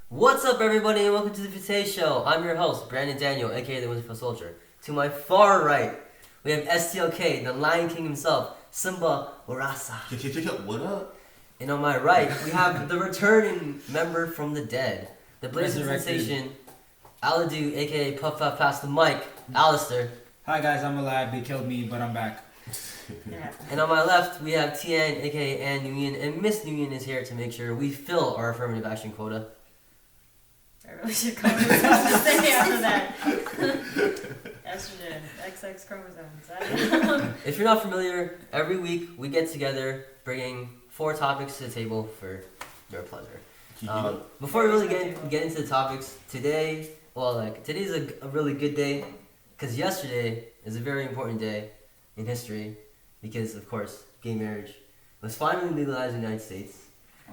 What's up, everybody, and welcome to the Foutaises Show. I'm your host, Brandon Daniel, aka the Wonderful Soldier. To my far right, we have STLK, the Lion King himself, Simba Warasa. What up? And on my right, we have the returning member from the dead, the blazing sensation, Aladu, aka Puff Puff Pass the Mic, Allister. Hi guys, I'm alive. They killed me, but I'm back. And on my left, we have Thien-An, aka Ann Nguyen, and Miss Nguyen is here to make sure we fill our affirmative action quota. I really should come with something to say after that. Estrogen, XX chromosomes. I don't know. If you're not familiar, every week we get together bringing 4 topics to the table for your pleasure. Before we really get into the topics, today's a really good day because yesterday is a very important day in history because, of course, gay marriage was finally legalized in the United States,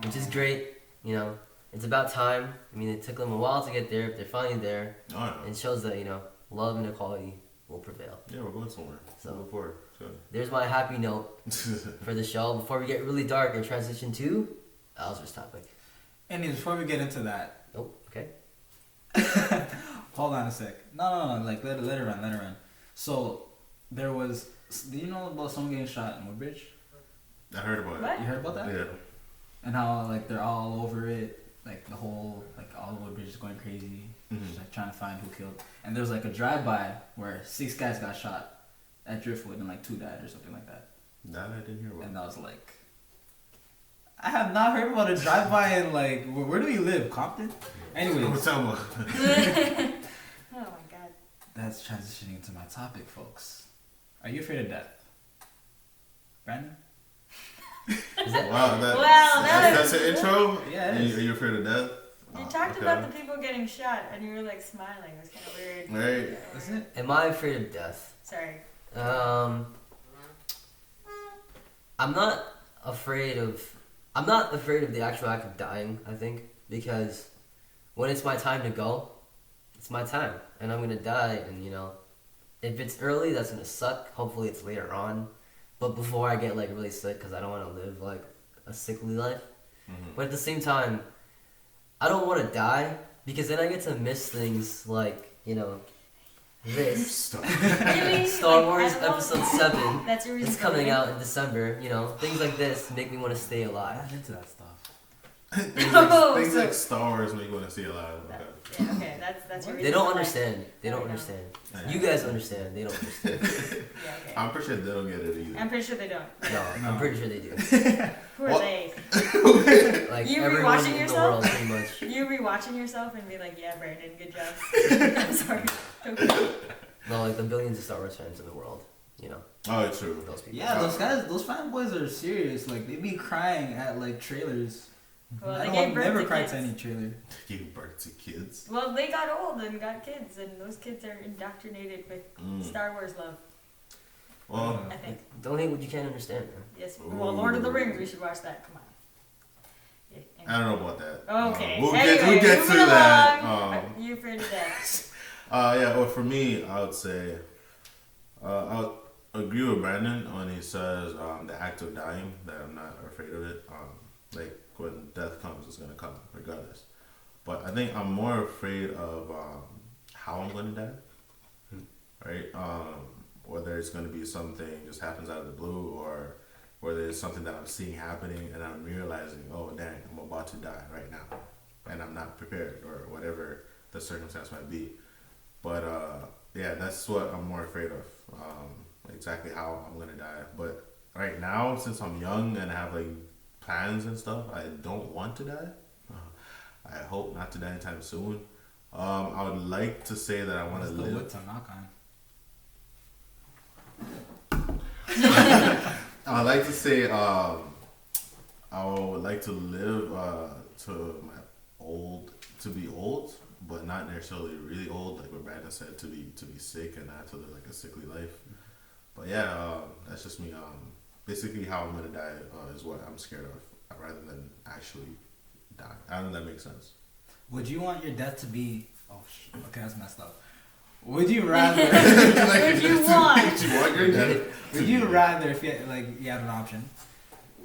which is great, you know. It's about time. I mean, it took them a while to get there, but they're finally there. And it shows that, love and equality will prevail. Yeah, we're going somewhere. So, going forward. there's my happy note for the show before we get really dark and transition to Allister's topic. Anyways, before we get into that... Oh, okay. Hold on a sec. No. Like, let it run. So, there was... Do you know about someone getting shot in Woodbridge? I heard about What? it. You heard about that? Yeah. And how, like, they're all over it. Like, the whole... Like, all the Woodbridge is going crazy. Just, like, trying to find who killed. And there was, like, a drive-by where 6 guys got shot at Driftwood and, like, 2 died or something like that. That I didn't hear about. And I was like... I have not heard about a drive-by in, like... Where do we live? Compton? Anyways. Tell me. Oh my god. That's transitioning into my topic, folks. Are you afraid of death? Brandon? Is that, Wow, that's an intro? Yeah, it is. Are you afraid of death? You talked about the people getting shot and you were like smiling. It was kind of weird. Right. Isn't it? am I afraid of death? Sorry. I'm not afraid of the actual act of dying, I think, because when it's my time to go, it's my time, and I'm gonna die, and if it's early, that's gonna suck. Hopefully it's later on, but before I get like really sick, because I don't want to live like a sickly life. But at the same time, I don't want to die, because then I get to miss things like, this. Star Wars Episode 7 That's your reason is coming out in December, things like this make me want to stay I'm alive. not into that stuff. things like Star Wars make you want to see a lot of. Yeah, okay, that's your reason. They don't for life. understand. They don't I know. understand. Yeah. You guys understand. They don't understand. Yeah, okay. I'm pretty sure they don't get it either. I'm pretty sure they don't. No, I'm pretty sure they do. Who are What? they? Like You everyone rewatching in yourself? the world, pretty much. You rewatching yourself and be like, yeah, Brandon, good job. I'm sorry. No, like the billions of Star Wars fans in the world. Oh, it's true. Those people. Yeah, those guys, those fanboys are serious. Like, they be crying at, like, trailers. Well, I they don't gave birth never to cried kids. to any trailer. Give birth to kids. Well, they got old and got kids, and those kids are indoctrinated with Star Wars love. Well, I think. Don't hate what you can't understand, man. Yes. Well, Lord of the Rings, we should watch that. Come on. Yeah, I don't know about that. Okay. We'll Anyway, get to moving that. along. Are you afraid of that? Yeah. Well, for me, I would say, I would agree with Brandon when he says the act of dying. That I'm not afraid of it. Like when death comes, it's gonna come regardless. But I think I'm more afraid of how I'm gonna die. Right. Whether it's gonna be something just happens out of the blue, or whether it's something that I'm seeing happening and I'm realizing, oh dang, I'm about to die right now, and I'm not prepared, or whatever the circumstance might be. But yeah, that's what I'm more afraid of. Exactly how I'm gonna die. But right now, since I'm young and have like plans and stuff, I don't want to die. I hope not to die anytime soon. I would like to say that I want to The live. wood to knock on. I would like to say I would like to live to be old, but not necessarily really old, like what Brandon said, to be sick and not to live like a sickly life. But yeah, that's just me. Basically, how I'm gonna die is what I'm scared of, rather than actually die. I don't know if that makes sense. Would you want your death to be... Oh, okay, that's messed up. Would you rather... Would you want? You want your death? Would you rather, if you had an option,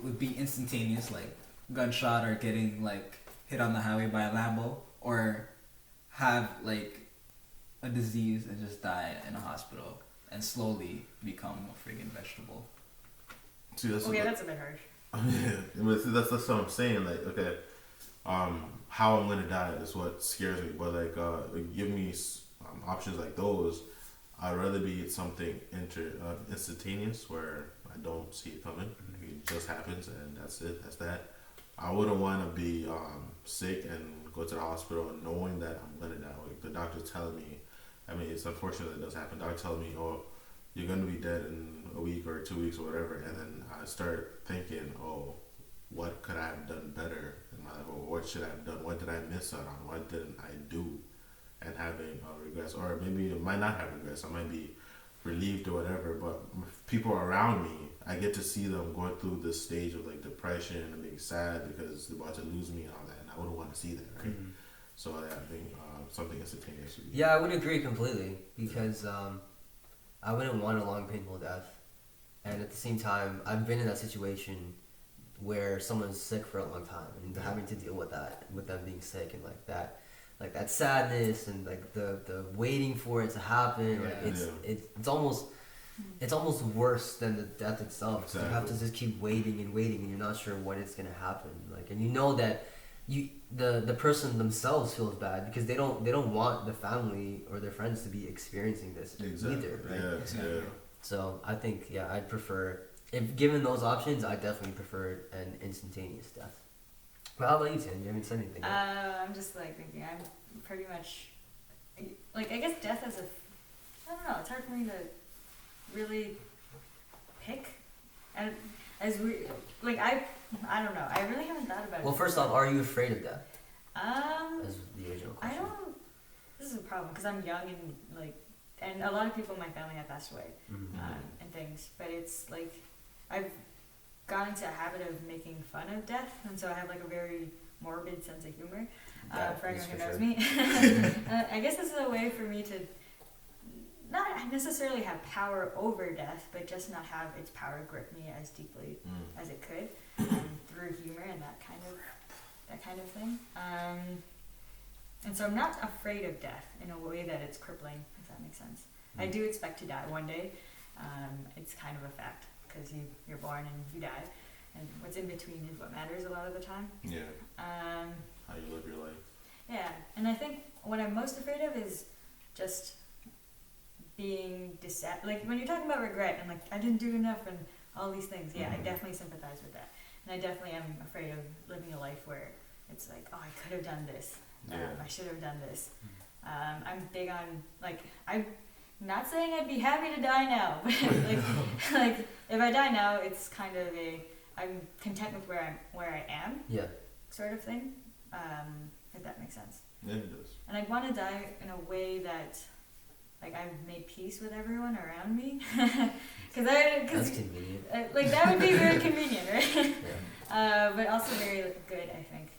would be instantaneous, like gunshot or getting like hit on the highway by a Lambo, or have like a disease and just die in a hospital and slowly become a friggin' vegetable. See, that's That's a bit harsh. yeah, but see, that's what I'm saying. Like, okay, how I'm gonna die is what scares me. But like, give me options like those. I'd rather be something instantaneous where I don't see it coming. It just happens and that's it. That's that. I wouldn't want to be sick and go to the hospital knowing that I'm gonna die. Like the doctor telling me, I mean, it's unfortunate that it does happen. Doctor telling me, oh, you're gonna be dead in a week or 2 weeks or whatever, and then I start thinking, oh, what could I have done better in my life, or what should I have done? What did I miss out on? What didn't I do? And having regrets, or maybe I might not have regrets. I might be relieved or whatever. But people around me, I get to see them going through this stage of like depression and being sad because they're about to lose me and all that, and I wouldn't want to see that, right? Mm-hmm. So yeah, I think something instantaneous. Yeah, I would agree completely because I wouldn't want a long, painful death, and at the same time, I've been in that situation where someone's sick for a long time and having to deal with that, with them being sick and like that sadness and like the waiting for it to happen. Like it's almost worse than the death itself. Exactly. You have to just keep waiting and waiting, and you're not sure when it's gonna happen. Like, and you know that the person themselves feels bad because they don't want the family or their friends to be experiencing this either, right? Yeah, exactly. Yeah. So I think I'd prefer, if given those options, I definitely prefer an instantaneous death. But how about you, Tim? You haven't said anything yet. I'm just like thinking. I'm pretty much like, I guess death as I don't know. It's hard for me to really pick, and as we like I don't know. I really haven't thought about it. Well, first off, are you afraid of death? As the original question. I don't. This is a problem because I'm young and a lot of people in my family have passed away, and things. But it's like I've got into a habit of making fun of death, and so I have like a very morbid sense of humor. For anyone who knows me, I guess this is a way for me to not necessarily have power over death, but just not have its power grip me as deeply as it could through humor and that kind of thing. And so I'm not afraid of death in a way that it's crippling, if that makes sense. I do expect to die one day. It's kind of a fact because you're born and you die, and what's in between is what matters a lot of the time. Yeah. How you live your life. Yeah, and I think what I'm most afraid of is just being like when you're talking about regret and like I didn't do enough and all these things. Yeah, I definitely sympathize with that, and I definitely am afraid of living a life where it's like, oh, I could have done this. I should have done this. I'm big on like I'm not saying I'd be happy to die now, but like if I die now, it's kind of I'm content with where I am. Yeah. Sort of thing. If that makes sense. Yeah, it does. And I'd want to die in a way that, like, I've made peace with everyone around me. That's convenient. Like, that would be very convenient, right? Yeah. But also very good, I think,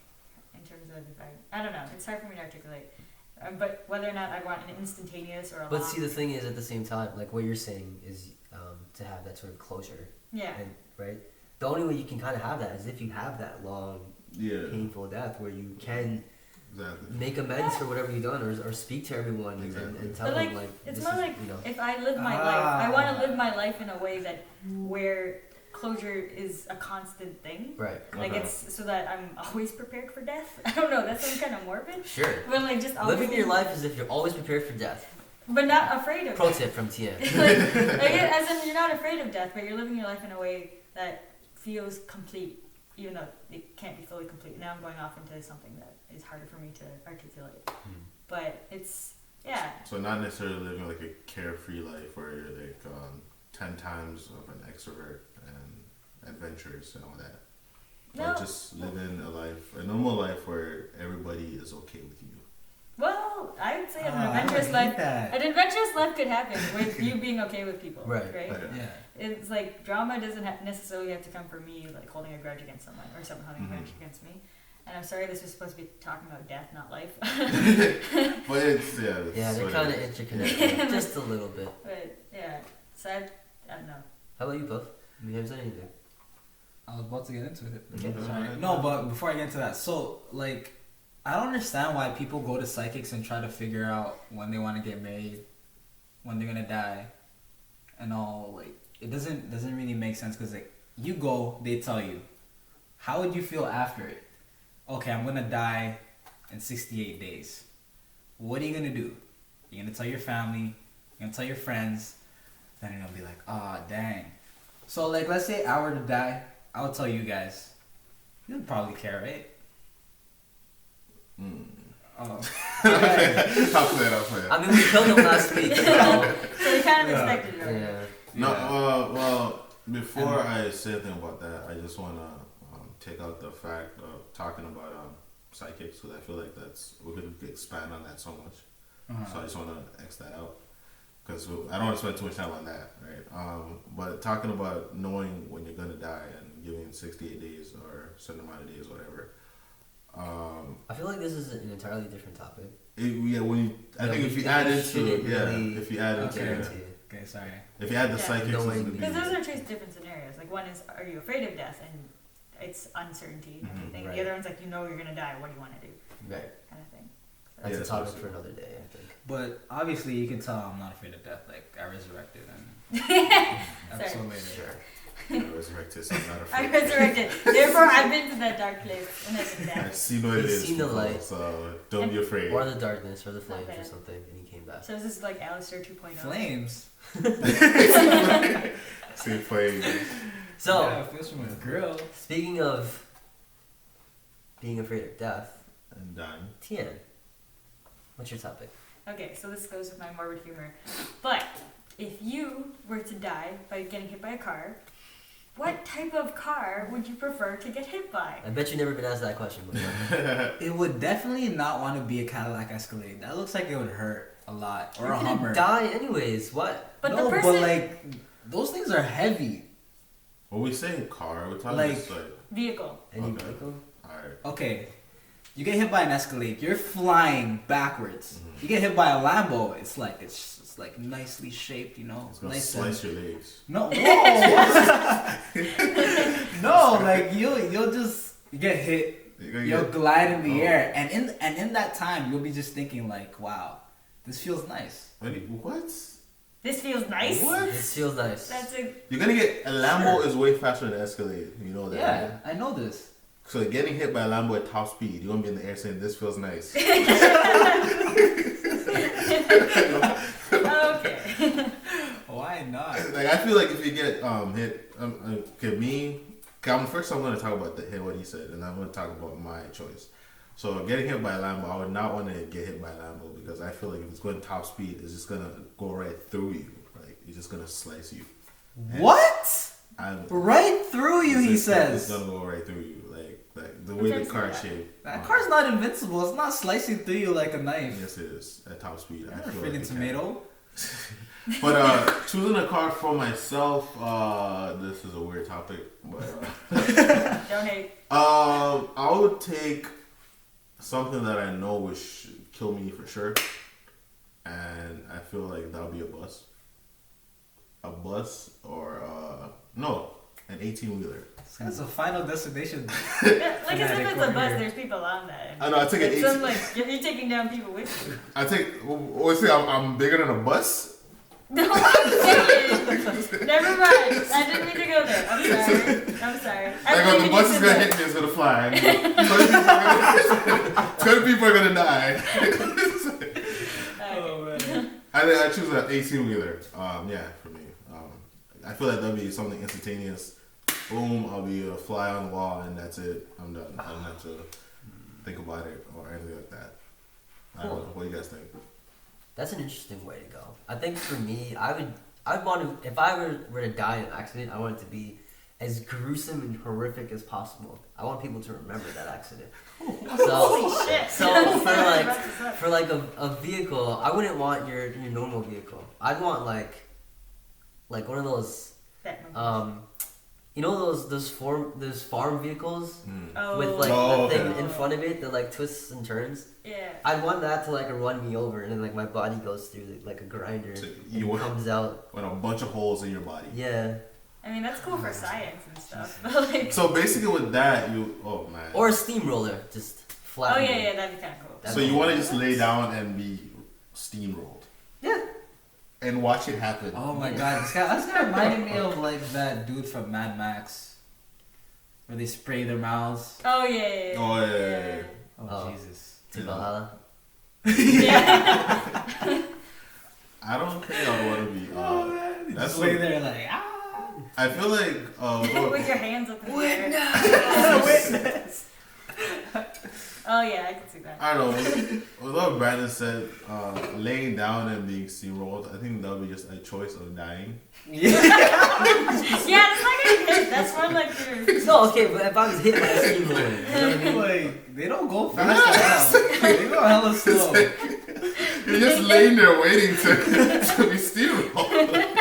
in terms of if I don't know, it's hard for me to articulate. But whether or not I want an instantaneous or a But see, the thing is, at the same time, like, what you're saying is to have that sort of closure. Yeah. And, right? The only way you can kind of have that is if you have that long, painful death where you can make amends for whatever you've done or speak to everyone and tell them, like, it's more like, if I live my life, I want to live my life in a way that where closure is a constant thing. Right. Like, it's so that I'm always prepared for death. I don't know, that sounds kind of morbid. Sure. But like, just always living your life as if you're always prepared for death. But not afraid of Pro death. tip from Thien-An. As in, you're not afraid of death, but you're living your life in a way that feels complete, even though it can't be fully complete. Now I'm going off into something that is harder for me to articulate. But it's, So not necessarily living like a carefree life where you're like 10 times of an extrovert and adventurous and all that. No. But just living a normal life where everybody is okay with you. Well, I would say an adventurous life. An adventurous life could happen with you being okay with people, right? Yeah. It's like drama doesn't necessarily have to come from me, like holding a grudge against someone or someone holding a grudge against me. And I'm sorry, this was supposed to be talking about death, not life. But it's they're kind of interconnected, just a little bit. But so I don't know. How about you, Puff? You haven't said anything. I was about to get into it. Okay. No, but before I get into that, so like, I don't understand why people go to psychics and try to figure out when they want to get married, when they're gonna die, and all. Like it doesn't really make sense because like you go, they tell you, how would you feel after it? Okay, I'm gonna die in 68 days. What are you gonna do? You're gonna tell your family, you're gonna tell your friends, then you're gonna be like, ah, dang. So like, let's say I were to die, I would tell you guys. You'd probably care, right? Oh. I'll play it. I mean, we killed him last week, so So you kind of Yeah. expected it. Right? yeah. No, well, before I say anything about that, I just want to take out the fact of talking about psychics because I feel like we could expand on that so much. So I just want to X that out because I don't want to spend too much time on that, right? But talking about knowing when you're gonna die and giving 68 days or a certain amount of days, whatever. I feel like this is an entirely different topic. I think if you add into if you add into Okay, sorry. if you add the Yeah. psychics into the Because those are two different scenarios. Like one is, are you afraid of death, and it's uncertainty and everything. right. The other one's like, you know you're gonna die. What do you want to do? Right. Kind of thing. That's Yeah, a topic that's for another day, I think. But obviously, you can tell I'm not afraid of death. Like I resurrected and episode later. Sure. resurrected, so I'm not I afraid. resurrected. Therefore, I've been to that dark place and I've been I dead. see what it He's is, seen the people, light. so don't be afraid. Or the darkness, or the flames, Okay. or something, and he came back. So this is like Allister 2.0. Flames. See flames. So, yeah, feels from a grill. speaking of being afraid of death, And dying. Tien, what's your topic? Okay, so this goes with my morbid humor. But if you were to die by getting hit by a car, what type of car would you prefer to get hit by? I bet you've never been asked that question before. It would definitely not want to be a Cadillac Escalade. That looks like it would hurt a lot. Or You're a gonna Hummer. die anyways. What? But no, the person but like those things are heavy. When we say car, we're talking Like- just like, vehicle. Any Okay. vehicle? alright. Okay, you get hit by an Escalade. You're flying backwards. You get hit by a Lambo. It's like nicely shaped, you know. It's gonna Nice slice your legs. No, whoa. No, like you'll just get hit. You'll glide in the air, and in that time you'll be just thinking like, wow, this feels nice. What? This feels nice. What? This feels nice. That's a You're gonna get a Lambo is way faster than an Escalade. You know that. Yeah, right? I know this. So getting hit by a Lambo at top speed, you're gonna be in the air saying this feels nice. okay. Why not? Like I feel like if you get hit, first I'm gonna talk about what he said, and I'm gonna talk about my choice. So getting hit by a Lambo, I would not want to get hit by a Lambo because I feel like if it's going top speed, it's just gonna go right through you. Like it's just gonna slice you. What? And Right through you, he it's says. gonna go right through you. Like the way the car is shaped. That car's not invincible. It's not slicing through you like a knife. Yes, it is at top speed. I You're feel freaking like it can. tomato. But choosing a car for myself, this is a weird topic. But Donate. I would take something that I know would kill me for sure, and I feel like that would be a bus. A bus or no, an 18-wheeler. That's a final destination. Yeah, like as if Fanatic it's a over bus, here. there's people on that. I know. I take an It's 18. some, like you're taking down people with you. I take. What's I'm bigger than a bus. No, I'm saying. Never mind. I didn't mean to go there. I'm sorry. Like when the bus is gonna hit me, it's gonna fly. 20 people are gonna die. Oh man. I choose an 18-wheeler. Yeah, for me. I feel like that'd be something instantaneous. Boom, I'll be a fly on the wall, and that's it. I'm done. I don't have to think about it or anything like that. I don't know. What do you guys think? That's an interesting way to go. I think for me, I'd want to, if I were to die in an accident, I want it to be as gruesome and horrific as possible. I want people to remember that accident. Holy shit. So That's for like a vehicle, I wouldn't want your normal vehicle. I'd want like one of those you know those farm vehicles Oh. with like Oh, the okay. thing in front of it that like twists and turns. Yeah. I'd want that to like run me over, and then like my body goes through like a grinder So and you want- comes out. With a bunch of holes in your body. Yeah, I mean, that's cool for science and stuff. But like, So basically, with that, oh man. or a steamroller, just flat. Oh yeah, that'd be kind of cool. That's So you cool. want to just lay down and be steamrolled Yeah. and watch it happen. Oh my god, this guy reminded me of like that dude from Mad Max, where they spray their mouths. Oh yeah. Oh yeah. Oh, Oh. Jesus. To Valhalla. Yeah. I don't think I would want to be. They That's just lay what- there like I feel like. With your hands up in the air. witness. Oh yeah, I can see that. I don't know. With what Brandon said, laying down and being steamrolled, I think that would be just a choice of dying. Yeah, that's not gonna hit. That's more like your. No, okay, but if I was hit by a steamroller, you know what I mean? Like they don't go fast at all. They go hella slow. You're just laying there waiting to be steamrolled.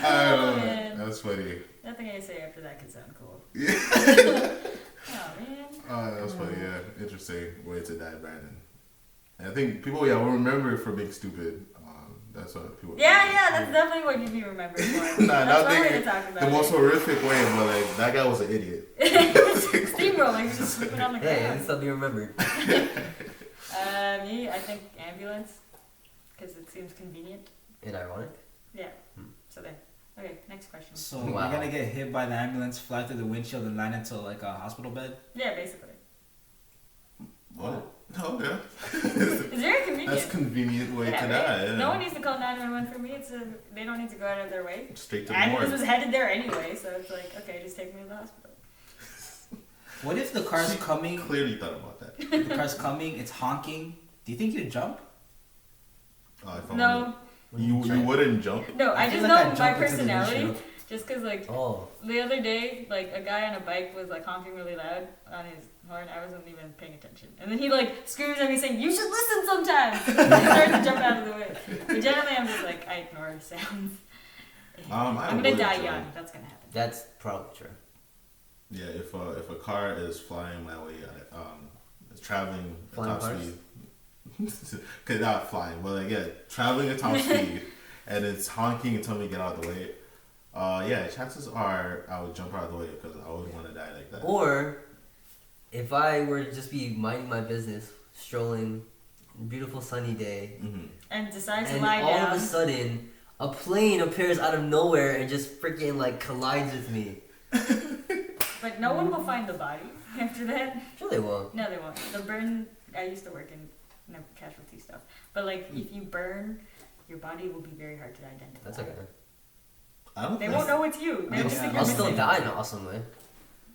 I don't know. man. That's funny. Nothing I say after that could sound cool. Yeah. Oh man. That's funny. Yeah, interesting way to die, Brandon. And I think people, will remember it for being stupid. That's what people. Yeah, that's definitely what you'd be remembered for. Nah, That's not one way to thinking talk about the most it. horrific way, but like that guy was an idiot. Steamroller, he's just sleeping on the Hey, ground. and still be remembered. Me, I think ambulance, because it seems convenient. And ironic. Yeah. So there. Okay, next question. So Wow. you're gonna get hit by the ambulance, fly through the windshield, and land into like a hospital bed. Yeah, basically. What? Okay. It's very convenient. That's a convenient way Yeah, to right? die. Yeah. No one needs to call 911 for me. They don't need to go out of their way. Straight to the Ambulance morgue. was headed there anyway, so it's like, okay, just take me to the hospital. What if the car's coming? Clearly thought about that. The car's coming. It's honking. Do you think you'd jump? If I No, You wouldn't jump. no, I feel just like I'd know my jump into the personality. windshield. Just because, like, Oh. the other day, like, a guy on a bike was, like, honking really loud on his horn. I wasn't even paying attention. And then he, like, screams at me saying, "You should listen sometimes!" And I started to jump out of the way. But generally, I'm just like, I ignore the sounds. I'm gonna would die jump. young. That's gonna happen. That's probably true. Yeah, if a car is flying my way, it's traveling Flying at top cars? speed. Cause not flying, but like traveling at top speed, and it's honking and telling me to get out of the way. Yeah, chances are I would jump out of the way because I wouldn't want to die like that. Or, if I were to just be minding my business, strolling, beautiful sunny day, Mm-hmm. And decide to and lie all down. of a sudden, a plane appears out of nowhere and just freaking like collides with me. But no one will find the body after that. Sure they won't. No, they won't. The burn. I used to work in casualty stuff, but like if you burn, your body will be very hard to identify. That's okay. I don't. They think won't know it's you. They Yeah. just think I'll you're still missing. die in an awesome way.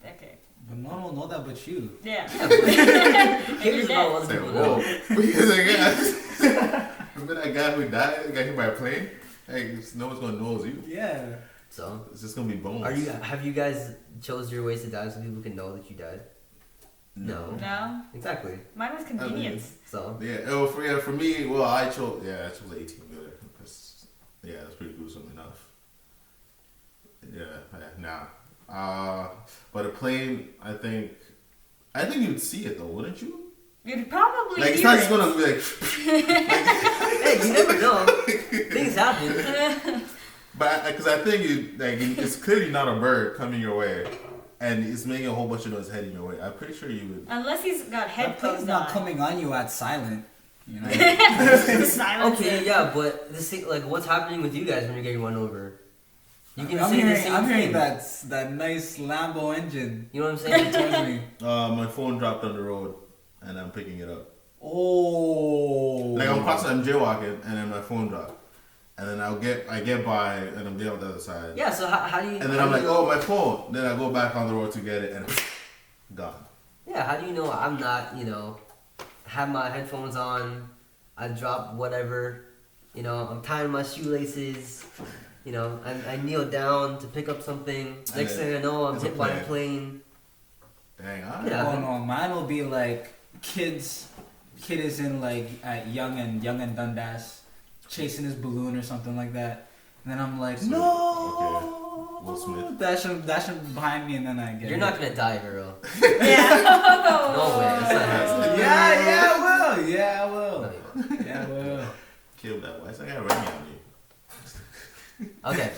Okay. But no one will know that but you. Yeah. Yeah, but And here's you're how dead. other Say, people whoa. know. Because I guess remember that guy who died, got hit by a plane. Hey, no one's gonna know it's you. Yeah. So, It's just gonna be bones. have you guys chose your ways to die so people can know that you died? No. No, Exactly. mine was convenience. So, Yeah. Oh, for me. Well, I chose an 18-wheeler because that's pretty gruesome enough. Yeah. Nah. But a plane, I think you'd see it though, wouldn't you? You'd probably Like it's hear not just it. gonna be like. hey, you never know. Things happen. But because I think it's clearly not a bird coming your way, and it's making a whole bunch of noise heading your way. I'm pretty sure you would. Unless he's got That plane's headphones not on. coming on you at silent. You know. Silence Okay, it. yeah, but this thing, like, what's happening with you guys when you're getting run over? You can I'm say the hearing, same I'm thing. hearing that nice Lambo engine. You know what I'm saying? Towards me. My phone dropped on the road, and I'm picking it up. Oh. Like I'm jaywalking, and then my phone dropped, and then I get by, and I'm there on the other side. Yeah. So how do you? And then how I'm do like, you- oh, my phone. Then I go back on the road to get it, and gone. Yeah. How do you know I'm not? Have my headphones on. I drop whatever. I'm tying my shoelaces. I kneel down to pick up something. Next then thing I know, I'm it's a hit by a plane. Dang, Yeah. Oh no, mine will be like kid is in like at Young and Dundas chasing his balloon or something like that. And then I'm like, So, no. okay. Will Smith. Dashing behind me and then I get You're hit. not gonna die, girl. Yeah. No way, that's not happening. Yeah, I will. Yeah, I No, will. you won't. Yeah, I will. Kill that. Why is that guy running on me? Okay,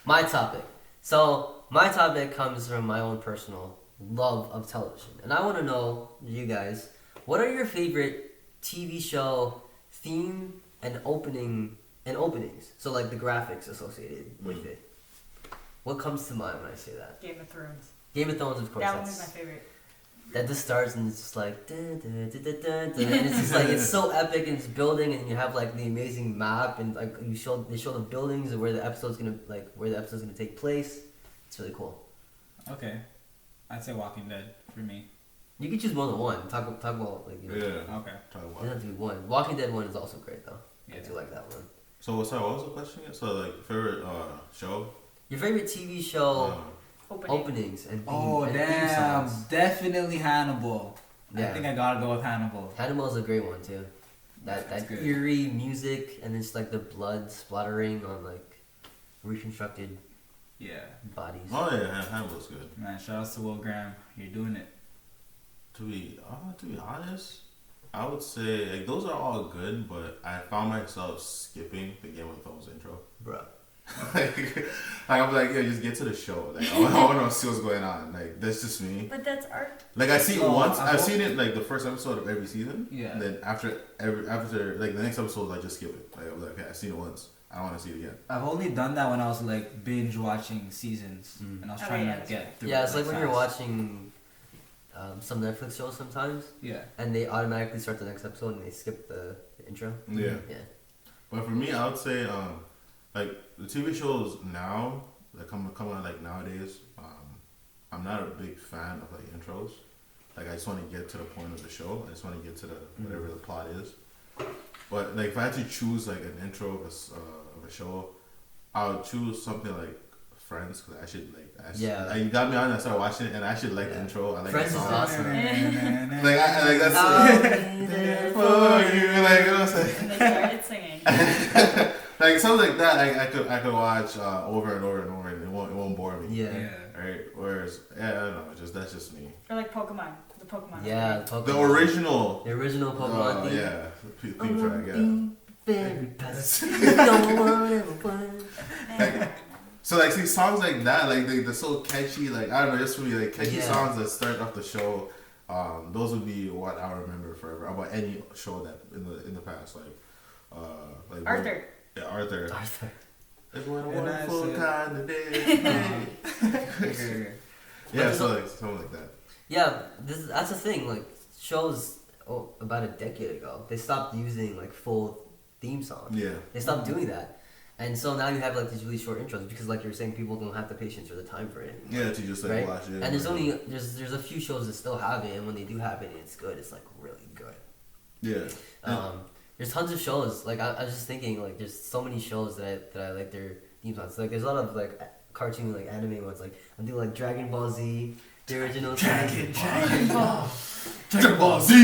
my topic. So my topic comes from my own personal love of television, and I want to know, you guys, what are your favorite TV show theme and openings? So like the graphics associated with it. What comes to mind when I say that? Game of Thrones. Game of Thrones, of course. That one was my favorite. That just starts and it's just like dun, dun, dun, dun, dun, dun, and it's just like it's so epic and it's building and you have like the amazing map and like they show the buildings and where the episode's gonna take place. It's really cool. Okay, I'd say Walking Dead for me. You can choose more than one. Talk about like you know. Yeah. Okay. Try to It watch. doesn't have to be one. Walking Dead one is also great though. I Yeah. do like that one. So sorry, what was the question again? So like favorite show? Your favorite TV show Opening. openings and theme, Oh and theme damn! songs. Definitely Hannibal. I Yeah. think I gotta go with Hannibal. Hannibal's a great one too. That's That good. eerie music and it's like the blood splattering on like reconstructed Yeah, bodies. Oh yeah, Hannibal's good. man. Shout out to Will Graham. You're doing it. To be honest, I would say like those are all good, but I found myself skipping the Game of Thrones intro. Bruh. like I'm like, yeah, just get to the show. Like I want to see what's going on. Like that's just me. But that's art. Like I see it So, once. I I've hope- seen it like the first episode of every season. Yeah. And then after like the next episode, I just skip it. Like I was like, okay, I've seen it once. I don't want to see it again. I've only done that when I was like binge watching seasons, and I was Oh, trying yeah, to that's get through. Yeah, it, it's like when you're fast. watching some Netflix shows sometimes, Yeah. and they automatically start the next episode and they skip the intro. Yeah. Yeah. But for me, I would say like the TV shows now that come on like nowadays. I'm not a big fan of like intros. Like I just want to get to the point of the show. I just want to get to the whatever the plot is. But like if I had to choose like an intro of a show, I would choose something like Friends because I should Yeah. like, you got me on. I started watching it and I actually like the Yeah. intro. I like Friends the is song. awesome. Like I like that's I'll be there for you. Like you know what I'm saying. And they started singing. Like something like that, I could watch over and over and over, and it won't bore me. Yeah. Right. Whereas, yeah, I don't know. That's just me. Or like Pokemon. The Pokemon. Yeah. The Pokemon. original. The original Pokemon theme. Yeah. I Theme wanna track. Yeah. be very best. No one ever was. So like, see songs like that, like they're so catchy. Like I don't know, just for me, like catchy Yeah. songs that start off the show. Those would be what I remember forever about any show that in the past, like Arthur. Yeah, Arthur. Arthur. It's what a And I wonderful said- kind of day. Okay. Yeah, so like something like that. Yeah, that's the thing. Like shows about a decade ago, they stopped using like full theme songs. Yeah. They stopped doing that, and so now you have like these really short intros because, like you're saying, people don't have the patience or the time for it anymore. Yeah, to just like Right? watch it. And there's a few shows that still have it, and when they do have it, and it's good. It's like really good. Yeah. There's tons of shows. Like I was just thinking, like there's so many shows that I like their theme songs. Like there's a lot of like cartoon like anime ones. Like I'm doing like Dragon Ball Z, the original Dragon Ball. Dragon Ball Z.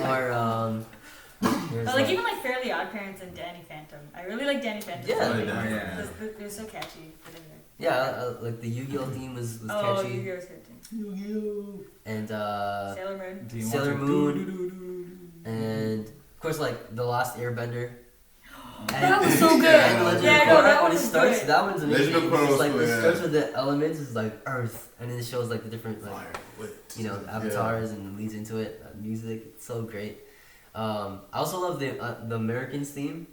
Or there's But like even like Fairly Odd Parents and Danny Phantom. I really like Danny Phantom. Yeah. Oh, yeah. Yeah. They're so catchy. But anyway. yeah, like the Yu-Gi-Oh theme was Oh, catchy, Yu-Gi-Oh's good too. and Sailor Moon. Do you want Sailor to Moon. And of course, like the Last Airbender. That was so good. And Legend Yeah, of no, Korra, that when it was starts, good. that one's amazing. Legend of Korra It's was like cool, it yeah. starts with the elements, is like Earth, and then it shows like the different like Fire, wit. you know avatars and leads into it. Music, it's so great. I also love the Americans theme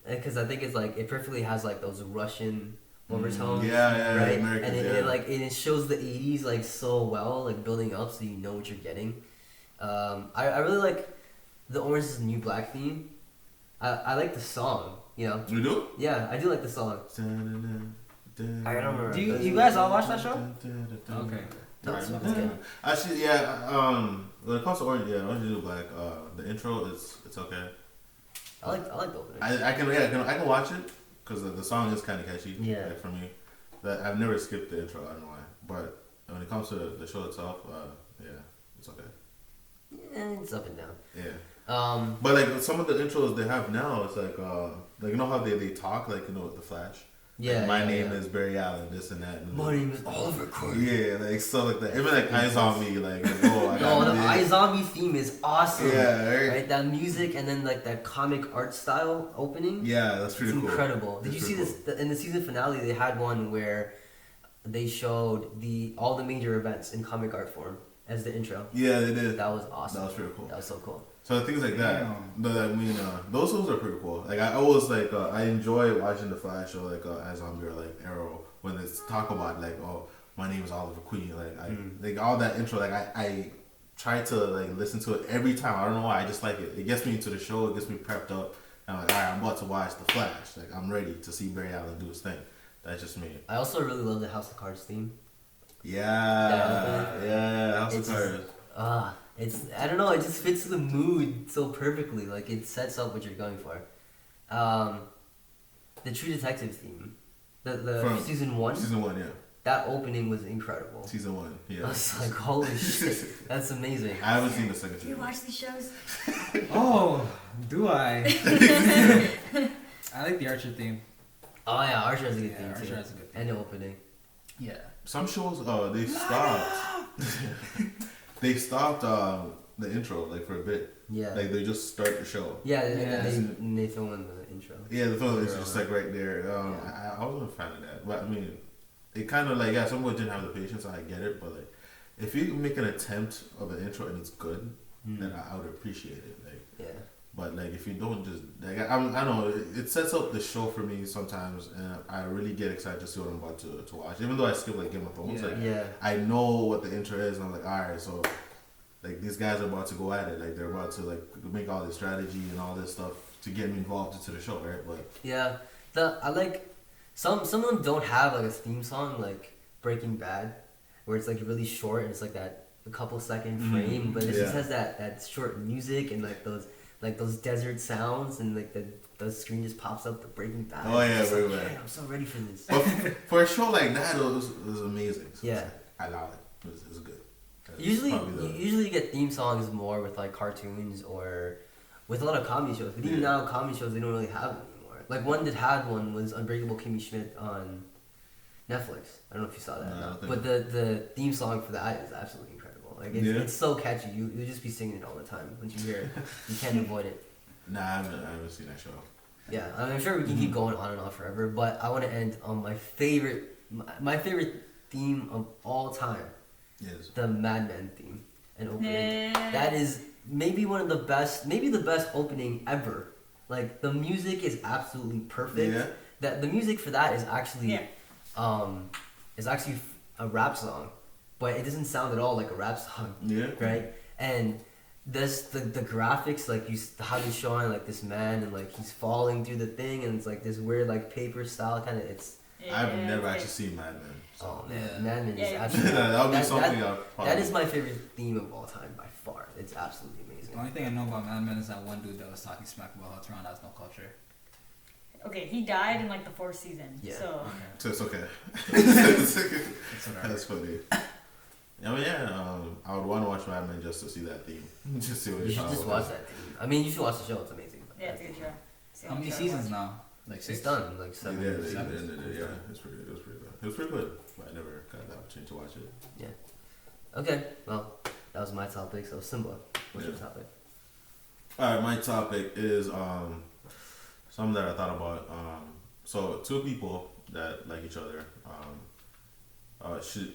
because I think it's like it perfectly has like those Russian overtones. Yeah, Right, Americans, and yeah. it like it shows the '80s like so well, like building up, so you know what you're getting. I really like the Orange is the New Black theme. I like the song, you know. You do? Yeah, I do like the song. I don't remember. Do you guys all watch that show? Okay. No, it's good. Actually, yeah. When it comes to Orange, Orange is the New Black. The intro it's okay. I like the opening. I can watch it because the song is kind of catchy. Yeah. Like, for me, that I've never skipped the intro. I don't know why, but when it comes to the show itself, yeah, it's okay. Yeah, it's up and down. Yeah. But like some of the intros they have now, it's like you know how they talk like the Flash. Yeah. Like, my yeah, name yeah. is Barry Allen. This and that. And My name is Oliver Queen. Yeah, like so like that. Even like iZombie, like oh, I No, got the big. iZombie theme is awesome. Yeah, right? Right. That music and then like that comic art style opening. Yeah, that's pretty It's cool. incredible. Did That's you see pretty this in the season finale? They had one where they showed all the major events in comic art form as the intro. Yeah, they did. That was awesome. That was pretty cool. That was so cool. So things like that. Damn. But I mean, those shows are pretty cool. Like I always like I enjoy watching the Flash or like as Zombie or like Arrow when it's talk about like, oh, my name is Oliver Queen. Like I like all that intro. Like I try to like listen to it every time. I don't know why. I just like it. It gets me into the show. It gets me prepped up. And I'm like, all right, I'm about to watch the Flash. Like I'm ready to see Barry Allen do his thing. That's just me. I also really love the House of Cards theme. Yeah, House of It's Cards. It's I don't know. It just fits the mood so perfectly. Like it sets up what you're going for. The True Detective theme, the From season 1. Season 1, yeah. That opening was incredible. Season 1, I yeah. was like, holy shit, that's amazing. I haven't seen the second Do you season. watch these shows? Oh, do I? I like the Archer theme. Oh yeah, Archer has a good Yeah, theme Archer too. has a good theme. And the opening. Yeah. Some shows, they stopped. They stopped the intro like for a bit. Yeah. Like they just start the show. Yeah, Yeah. they throw in the intro. Yeah, the film is Yeah. just like right there. Yeah. I wasn't a fan of that, but I mean, it kind of like some people didn't have the patience. I get it, but like if you make an attempt of an intro and it's good, then I would appreciate it. Like, Yeah. but like if you don't just like I don't know, it sets up the show for me sometimes, and I really get excited to see what I'm about to watch. Even though I skip like Game of Thrones, Yeah. like Yeah. I know what the intro is, and I'm like, all right, so like these guys are about to go at it, like they're about to like make all this strategy and all this stuff to get me involved into the show, right? But Yeah. I like some of them don't have like a theme song like Breaking Bad, where it's like really short and it's like that a couple second frame, but it Yeah. just has that short music and like those desert sounds and like the screen just pops up the Breaking Bad. Oh, yeah, It's just like, Breaking Bad. "Man, I'm so ready for this. but for a show like that, it was amazing. So Yeah. I love it. It was good. That's Usually probably you get theme songs more with like cartoons or with a lot of comedy shows. But even Yeah. now comedy shows they don't really have them anymore. Like one that had one was Unbreakable Kimmy Schmidt on Netflix. I don't know if you saw that. No, I or don't not. think But the theme song for that is absolutely incredible. Like it's so catchy. You'll just be singing it all the time once you hear it. You can't avoid it. Nah, I haven't seen that show. Yeah, I'm sure we can keep going on and on forever. But I want to end on my favorite theme of all time, Yes. the Mad Men theme and opening. Yeah. That is maybe one of the best, maybe the best opening ever. Like the music is absolutely perfect. Yeah. That the music for that is actually, Yeah. is actually a rap song, but it doesn't sound at all like a rap song, Yeah. right? And the graphics, like how he's showing like this man and like he's falling through the thing and it's like this weird like paper style kind of I've never actually seen Mad Men. oh man, Yeah. Mad Men is Yeah. absolutely that would be that- something that- I'll probably. that is my favorite theme of all time by far. It's absolutely amazing. The only thing I know about Mad Men is that one dude that was talking smack about how Toronto has no culture. Okay, he died in like the 4th season. Yeah. So So it's okay. It's whatever. That's funny. I mean, yeah, I would want to watch Mad Men just to see that theme. Just see what You it's should all just about. watch that theme. I mean, you should watch the show. It's amazing. yeah, it's a good show. It's the How only many show I seasons watch. now? Like It's 6? done like Yeah, 7 they years. ended it. Yeah, it was pretty good. It was pretty good, but I never got the opportunity to watch it. Okay, well, that was my topic. So Simba, what's your Yeah. topic? All right, my topic is something that I thought about. So two people that like each other should,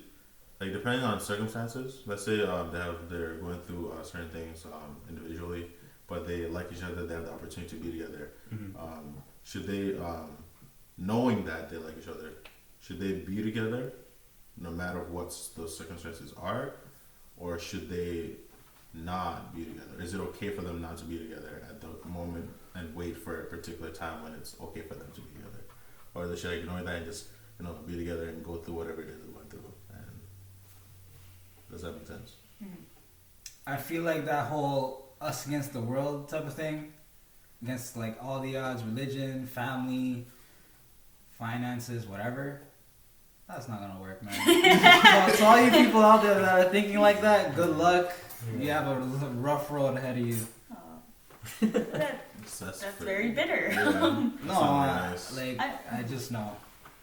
like, depending on circumstances. Let's say they're going through certain things individually, but they like each other. They have the opportunity to be together. Should they, knowing that they like each other, should they be together, no matter what those circumstances are, or should they not be together? Is it okay for them not to be together at the moment and wait for a particular time when it's okay for them to be together? Or they should ignore that and just, be together and go through whatever it is they're going through? And does that make sense? I feel like that whole us against the world type of thing, against like all the odds, religion, family, finances, whatever, that's not gonna work, man. So all you people out there that are thinking like that, good luck. You have a rough road ahead of you. Oh. That's very bitter. Yeah. No, Nice. I just know.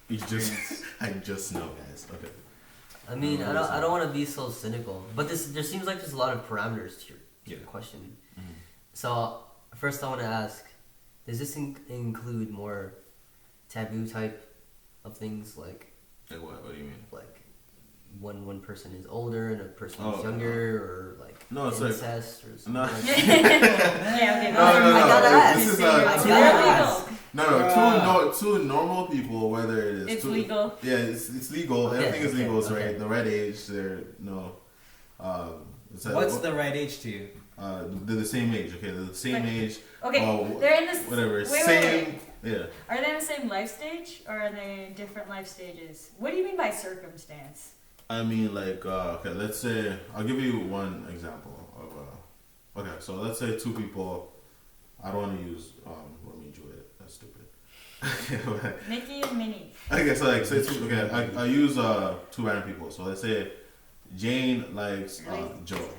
You just, I just know, guys. Okay. I mean, I don't want to be so cynical, but there seems like there's a lot of parameters to your question. So first, I want to ask: does this include more taboo type of things like Like what? What do you mean? Like one person is older and a person is Oh, younger, or like No, it's like incest or something. no. Like that. Yeah, okay. No, I gotta ask. This is I two, gotta no, two normal people. Whether it is It's two, legal. Yeah, it's legal. Okay, Everything is okay, legal. It's okay. right. The right age. They're no. It's What's the right age to you? They're the same age. Okay, they're the same But- age. Okay, they're in this. Whatever. Wait, same. wait. Yeah. Are they in the same life stage, or are they in different life stages? What do you mean by circumstance? I mean, like, okay, let's say, I'll give you one example of, okay, so let's say two people, I don't want to use, Romeo and Juliet, that's stupid. Mickey and Minnie. Okay, so like, say two, okay, I use, two random people, so let's say Jane likes, Joe,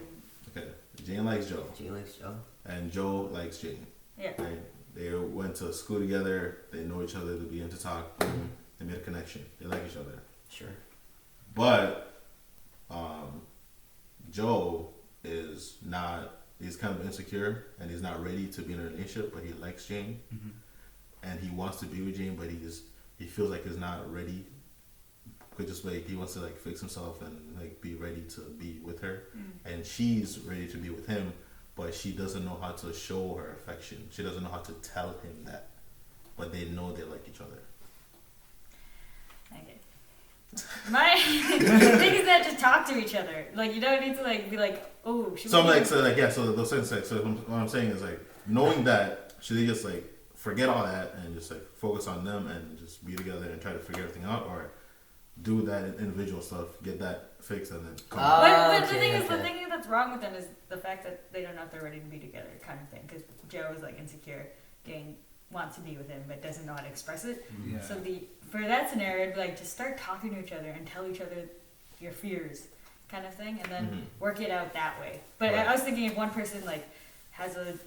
okay, Jane likes Joe, She likes Joe. and Joe likes Jane, Yeah. right? They went to school together, they know each other, they begin to talk, boom, they made a connection, they like each other. Sure. But Joe is not, he's kind of insecure and he's not ready to be in a relationship, but he likes Jane and he wants to be with Jane, but he feels like he's not ready. Just like he wants to like fix himself and like be ready to be with her, and she's ready to be with him, but she doesn't know how to show her affection. She doesn't know how to tell him that, but they know they like each other. Okay. My thing is that just talk to each other. Like you don't need to like be like, oh, should So we I'm do like, so like, yeah, so those things, like, so what I'm saying is like, knowing that, should they just like forget all that and just like focus on them and just be together and try to figure everything out, or do that individual stuff, get that fixed, and then come back? But the Okay, thing is, the okay. thing that's wrong with them is the fact that they don't know if they're ready to be together, kind of thing. Because Joe is like insecure, Jane wants to be with him, but doesn't know how to express it. Yeah. So for that scenario, it'd be like just start talking to each other and tell each other your fears, kind of thing, and then work it out that way. But Right. I was thinking if one person like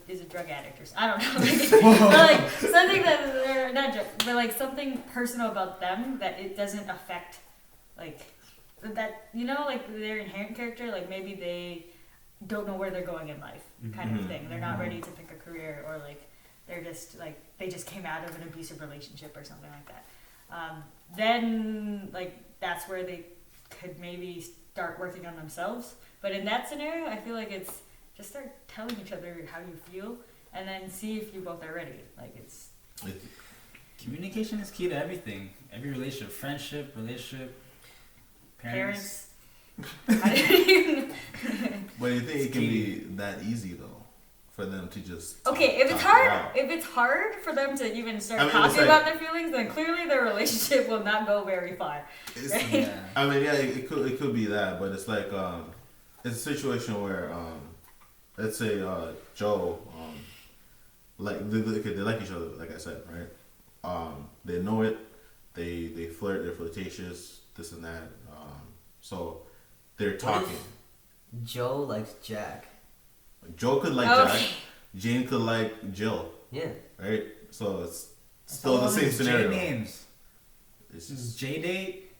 is a drug addict or I don't know, maybe, but like something that or not drug, but like something personal about them that it doesn't affect like that, you know, like their inherent character, like maybe they don't know where they're going in life, kind of thing. They're not ready to pick a career, or like they're just like they just came out of an abusive relationship or something like that. Then like that's where they could maybe start working on themselves. But in that scenario, I feel like it's just start telling each other how you feel, and then see if you both are ready. Like it's Communication is key to everything. Every relationship, friendship, parents. But you think it can be that easy though, for them to just Okay, if it's talk it hard, out? if it's hard for them to even start I mean, talking it's like- about their feelings, then clearly their relationship will not go very far. It's- Yeah. I mean, yeah, it could be that, but it's like it's a situation where let's say Joe like they like each other, like I said, right? They know it, they flirt, they're flirtatious, this and that. So they're talking. Joe likes Jack. Joe could like Oh. Jack, Jane could like Jill, Yeah. right? So it's still the same J scenario. names. It's just J date.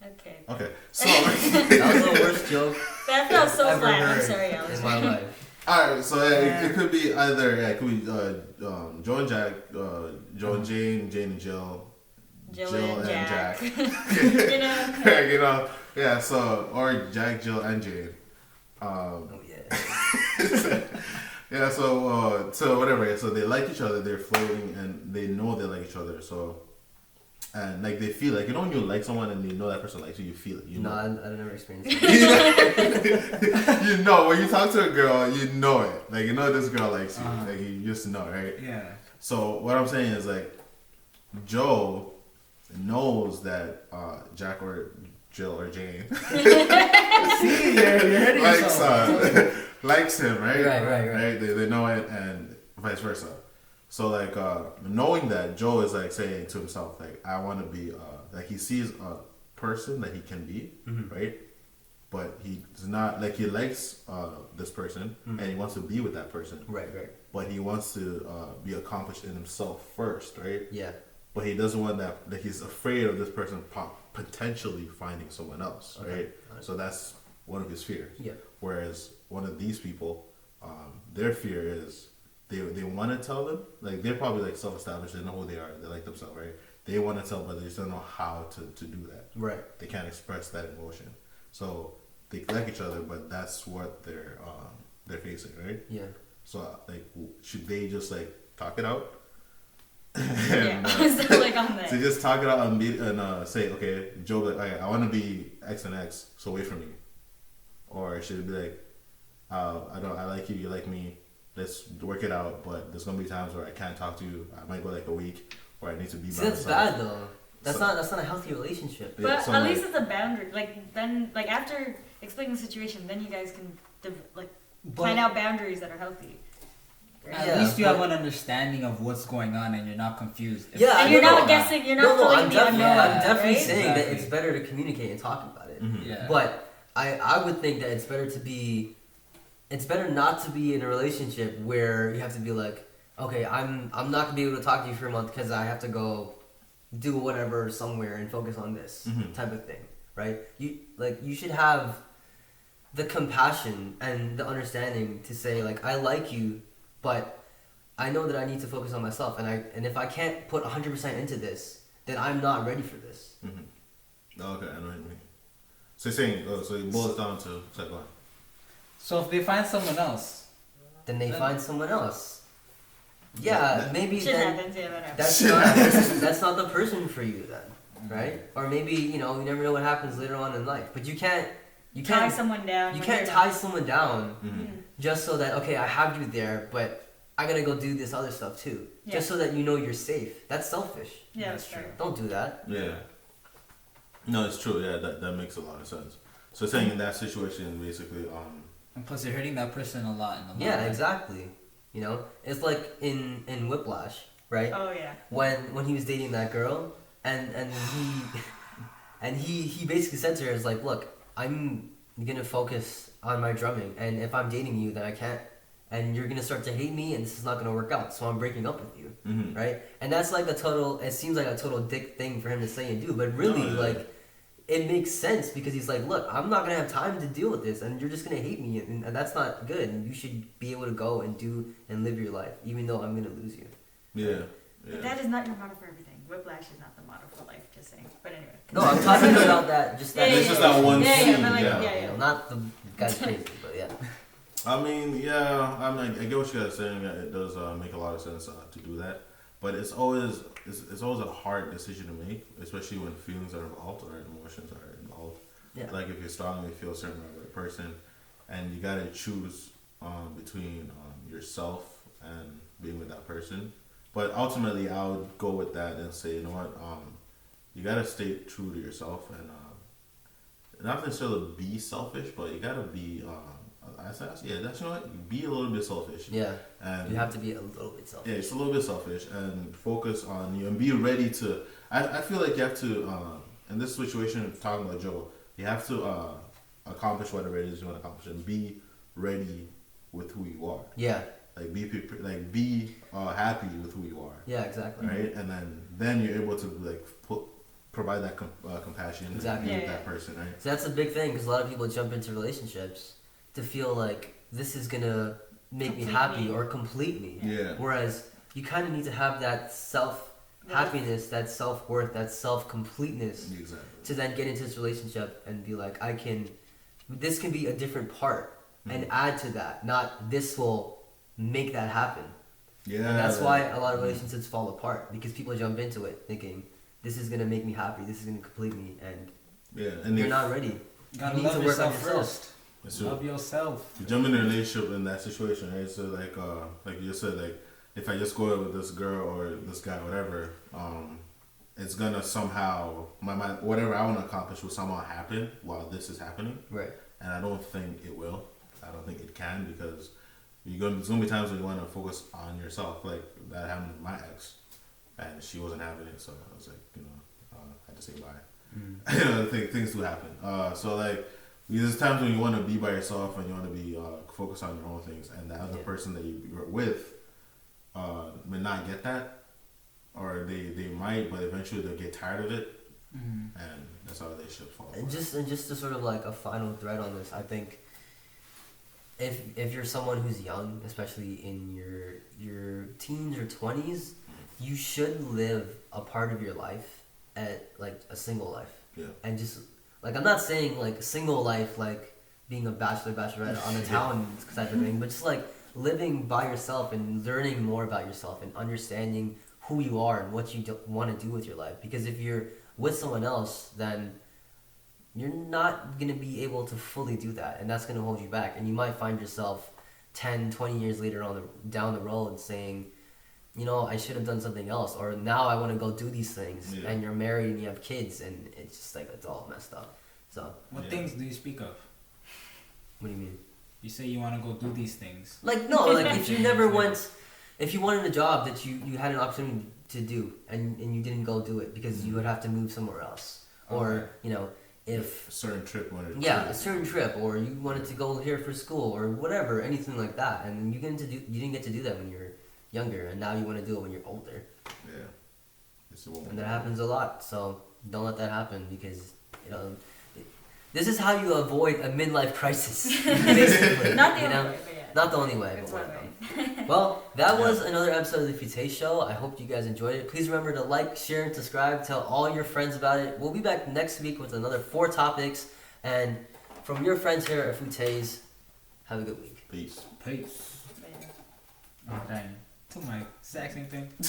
Okay. okay. So That was the worst joke That felt so ever flat. I'm heard sorry, in Alex. my life. all right, so Yeah. it could be either it could be Joe and Jack, Joe and Jane, Jane and Jill, Jill and Jack. Jack. You know? You know, yeah. So or Jack, Jill, and Jane. Oh yeah. Yeah. So whatever. Yeah, so they like each other. They're flirting, and they know they like each other. So. And like they feel like, you know, when you like someone and you know that person likes you, you feel it. You No, know. I never experienced that. You know, when you talk to a girl, you know it. Like, you know this girl likes you. Like, you just know, right? Yeah. So, what I'm saying is, like, Joe knows that Jack or Jill or Jane See, you're hurting likes, yourself. likes him, right? Right. They know it, and vice versa. So, like, knowing that, Joe is, like, saying to himself, like, I want to be, like, he sees a person that he can be, right? But he's not, like, he likes this person, and he wants to be with that person. Right. But he wants to be accomplished in himself first, right? Yeah. But he doesn't want that, like, he's afraid of this person potentially finding someone else, Okay. right? So that's one of his fears. Yeah. Whereas one of these people, their fear is they want to tell them, like, they're probably, like, self-established, they know who they are, they like themselves, right? they want to tell, but they just don't know how to do that. Right. They can't express that emotion. So they like each other, but that's what they're facing, right? Yeah. So like, should they just like talk it out? Yeah. So like on that. So just talk it out and say, okay, Joe, like, okay, I want to be X and X, so wait for me. Or should it be like, I like you, you like me, let's work it out, but there's gonna be times where I can't talk to you. I might go like a week where I need to be by That's myself. bad though. That's So- not a healthy relationship. Yeah, But so at like- least it's a boundary. Like then, like after explaining the situation, then you guys can plan out boundaries that are healthy. At Yeah, least you have but- an understanding of what's going on and you're not confused. If- Yeah, And you're no, not guessing. You're not No, filling I'm the definitely, unknown. I'm definitely right? saying that Exactly. it's better to communicate and talk about it. Mhm. Yeah. But I would think that it's better not to be in a relationship where you have to be like, okay, I'm not gonna be able to talk to you for a month because I have to go do whatever somewhere and focus on this Mhm. type of thing, right? You should have the compassion and the understanding to say like, I like you, but I know that I need to focus on myself, and if I can't put 100% into this, then I'm not ready for this. Okay, I know what you mean. So you're saying, so it boils down to go on. So if they find someone else, Then they Then- find someone else. Yeah, maybe Shit then happens. Yeah, that happens. that's not the person for you then, right? Or maybe you never know what happens later on in life. But you can't tie someone down. you when can't you're tie not- someone down Mm-hmm. just so that okay, I have you there, but I gotta go do this other stuff too, Yeah. just so that you know you're safe. That's selfish. Yeah, That's that's true. Don't do that. Yeah. No, it's true. Yeah, that makes a lot of sense. So saying in that situation, basically, and plus you're hurting that person a lot in the long Yeah, run. exactly. It's like in Whiplash, right? Oh yeah. When he was dating that girl and he basically said to her, "Is like, look, I'm gonna focus on my drumming, and if I'm dating you, then I can't, and you're gonna start to hate me, and this is not gonna work out. So I'm breaking up with you, Mhm. right?" And that's like it seems like a total dick thing for him to say and do, but really, No, yeah. like, it makes sense because he's like, look, I'm not gonna have time to deal with this, and you're just gonna hate me, and that's not good. And you should be able to go and do and live your life, even though I'm gonna lose you. yeah, But that is not your motto for everything. Whiplash is not the motto for life. Just saying. But anyway. No, I'm talking about that. Just that. Yeah, It's just that one yeah, scene. but like, yeah. yeah. Not the guy's crazy, but yeah. I mean, yeah, I get what you guys are saying. It does make a lot of sense to do that, but it's always a hard decision to make, especially when feelings are involved or emotions are involved. Yeah. Like if you strongly feel a certain way about a person, and you gotta choose between yourself and being with that person. But ultimately, I would go with that and say, you know what, you gotta stay true to yourself and not necessarily be selfish, but you gotta be. That's you know what, be a little bit selfish. Yeah. And You have to be a little bit selfish. yeah, it's a little bit selfish and focus on you and be ready to. I feel like you have to in this situation, talking about Joe, you have to accomplish whatever it is you want to accomplish and be ready with who you are. Yeah. Like be happy with who you are. Yeah, exactly. Right, and then you're able to like provide that compassion Exactly. with Yeah, that yeah. person, right? So that's a big thing because a lot of people jump into relationships to feel like this is gonna make me Complete happy me. or complete me. Yeah. Whereas you kind of need to have that self happiness, that self worth, that self completeness Exactly. to then get into this relationship and be like, this can be a different part and add to that. Not this will make that happen. Yeah. And that's why a lot of relationships fall apart because people jump into it thinking this is gonna make me happy, this is gonna complete me, and yeah, and you're if not ready. You gotta You need love to work on yourself yourself. first. It's true. Love yourself. you jump in a relationship in that situation, right? So like you said, like if I just go out with this girl or this guy, whatever, it's gonna somehow my whatever I want to accomplish will somehow happen while this is happening, Right. and I don't think it will. I don't think it can because there's gonna be times when you want to focus on yourself. Like that happened with my ex, and she wasn't having it, so I was like, I had to say bye. Things do happen. So like. There's times when you want to be by yourself and you want to be focused on your own things, and the other person that you're with may not get that, or they might, but eventually they'll get tired of it, and that's how relationships fall And apart. just to sort of like a final thread on this, I think if you're someone who's young, especially in your teens or 20s, you should live a part of your life at like a single life. Yeah. And just like I'm not saying like single life like being a bachelorette on the town type of thing, but just like living by yourself and learning more about yourself and understanding who you are and what you want to do with your life. Because if you're with someone else, then you're not going to be able to fully do that, and that's going to hold you back. And you might find yourself 10, 20 years later down the road saying, you know, I should have done something else, or now I want to go do these things. Yeah. And you're married and you have kids, and it's just like it's all messed up. So What things do you speak of? what do you mean? You say you want to go do these things. Like no, like if you never went, if you wanted a job that you had an opportunity to do and you didn't go do it because you would have to move somewhere else, or Okay. you know, if A certain trip wanted. a certain trip, or you wanted to go here for school or whatever, anything like that, and you didn't get to do that when you were younger, and now you want to do it when you're older, Yeah. It's a woman. and that happens a lot. So don't let that happen, because you know this is how you avoid a midlife crisis. Basically, Not the you only know? way, but yeah. Not the only way. It's But one way. well, that was another episode of the Foutaises Show. I hope you guys enjoyed it. Please remember to like, share, and subscribe. Tell all your friends about it. We'll be back next week with another 4 topics. And from your friends here at Foutaises, have a good week. Peace. Peace. But yeah. Oh, dang. To my exact same thing.